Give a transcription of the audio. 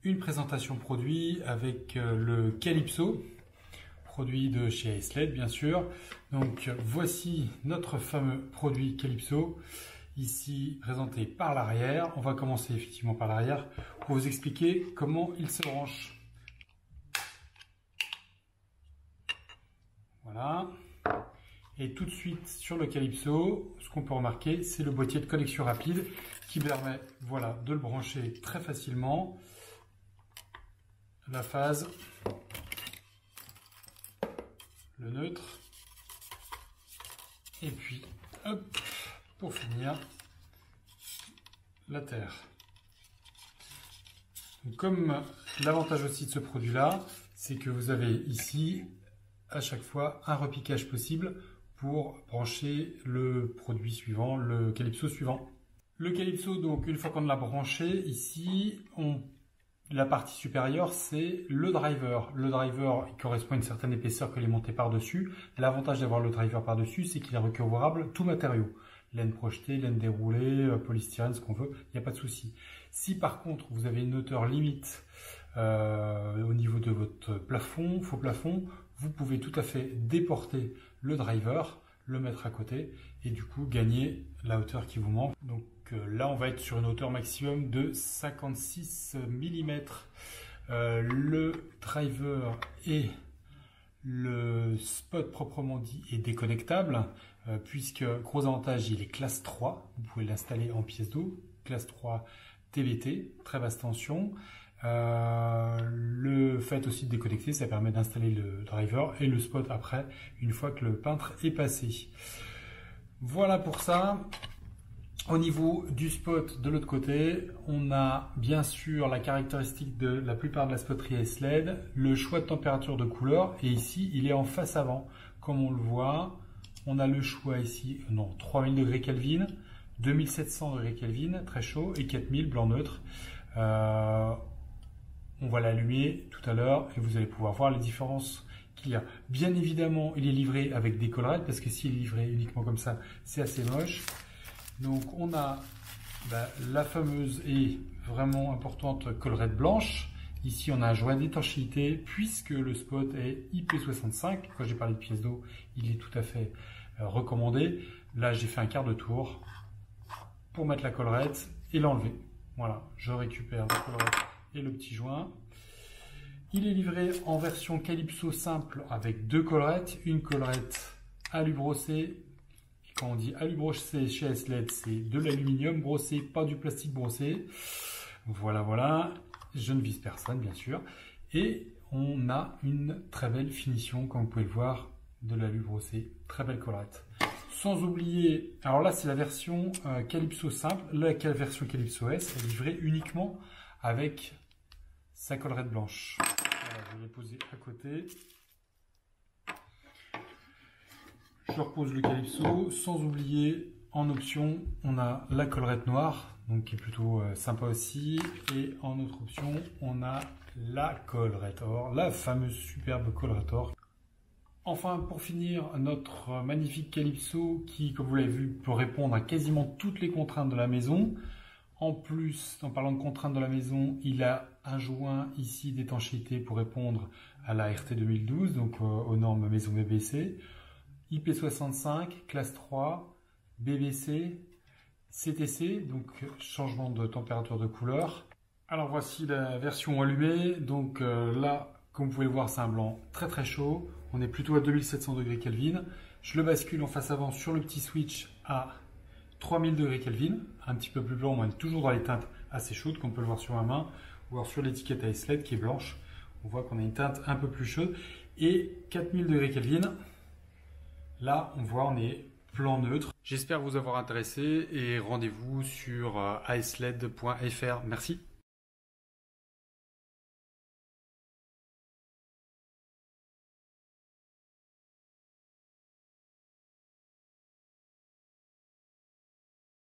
une présentation produit avec le Calypso, produit de chez ASLED bien sûr. Donc voici notre fameux produit Calypso, ici présenté par l'arrière. On va commencer effectivement par l'arrière pour vous expliquer comment il se branche. Voilà. Et tout de suite sur le Calypso, ce qu'on peut remarquer, c'est le boîtier de connexion rapide qui permet, voilà, de le brancher très facilement. La phase, le neutre, et puis hop, pour finir, la terre. Donc, comme l'avantage aussi de ce produit-là, c'est que vous avez ici à chaque fois un repiquage possible pour brancher le produit suivant, le Calypso suivant. Le Calypso, donc une fois qu'on l'a branché, ici, la partie supérieure, c'est le driver. Le driver, il correspond à une certaine épaisseur que les montées par-dessus. L'avantage d'avoir le driver par-dessus, c'est qu'il est recouvrable tout matériau. Laine projetée, laine déroulée, polystyrène, ce qu'on veut, il n'y a pas de souci. Si par contre, vous avez une hauteur limite au niveau de votre plafond, faux plafond, vous pouvez tout à fait déporter le driver, le mettre à côté et du coup gagner la hauteur qui vous manque. Donc là, on va être sur une hauteur maximum de 56 mm. Le driver et le spot proprement dit est déconnectable puisque, gros avantage, il est classe 3. Vous pouvez l'installer en pièce d'eau, classe 3 TBT, très basse tension. Le fait aussi de déconnecter, ça permet d'installer le driver et le spot après, une fois que le peintre est passé. Voilà pour ça. Au niveau du spot de l'autre côté, on a bien sûr la caractéristique de la plupart de la spoterie ASLED, le choix de température de couleur, et ici il est en face avant. Comme on le voit, on a le choix ici, 3000 degrés Kelvin, 2700 degrés Kelvin, très chaud, et 4000 blanc neutre. On va l'allumer tout à l'heure et vous allez pouvoir voir les différences qu'il y a. Bien évidemment, il est livré avec des collerettes parce que s'il est livré uniquement comme ça, c'est assez moche. Donc on a la fameuse et vraiment importante collerette blanche. Ici, on a un joint d'étanchéité puisque le spot est IP65. Quand j'ai parlé de pièce d'eau, il est tout à fait recommandé. Là, j'ai fait un quart de tour pour mettre la collerette et l'enlever. Voilà, je récupère la collerette et le petit joint. Il est livré en version Calypso simple avec deux collerettes, une collerette alu brossé. Quand on dit alu brossé chez ASLED, c'est de l'aluminium brossé, pas du plastique brossé. Voilà, voilà. Je ne vise personne, bien sûr. Et on a une très belle finition, comme vous pouvez le voir, de l'alu brossé. Très belle collerette. Sans oublier, alors là, c'est la version Calypso simple. La version Calypso S est livrée uniquement avec sa collerette blanche. Voilà, je vais les poser à côté. Je repose le Calypso, sans oublier en option, on a la collerette noire, donc qui est plutôt sympa aussi. Et en autre option, on a la collerette or, la fameuse superbe collerette or. Enfin, pour finir, notre magnifique Calypso qui, comme vous l'avez vu, peut répondre à quasiment toutes les contraintes de la maison. En plus, en parlant de contraintes de la maison, il a un joint ici d'étanchéité pour répondre à la RT 2012, donc aux normes maison BBC, IP65, classe 3, BBC, CTC, donc changement de température de couleur. Alors voici la version allumée, donc là, comme vous pouvez le voir, c'est un blanc très très chaud, on est plutôt à 2700 degrés Kelvin. Je le bascule en face avant sur le petit switch à 3000 degrés Kelvin, un petit peu plus blanc, on est toujours dans les teintes assez chaudes, comme on peut le voir sur ma main, ou alors sur l'étiquette ASLED qui est blanche. On voit qu'on a une teinte un peu plus chaude. Et 4000 degrés Kelvin, là on voit on est plan neutre. J'espère vous avoir intéressé et rendez-vous sur asled.fr. Merci.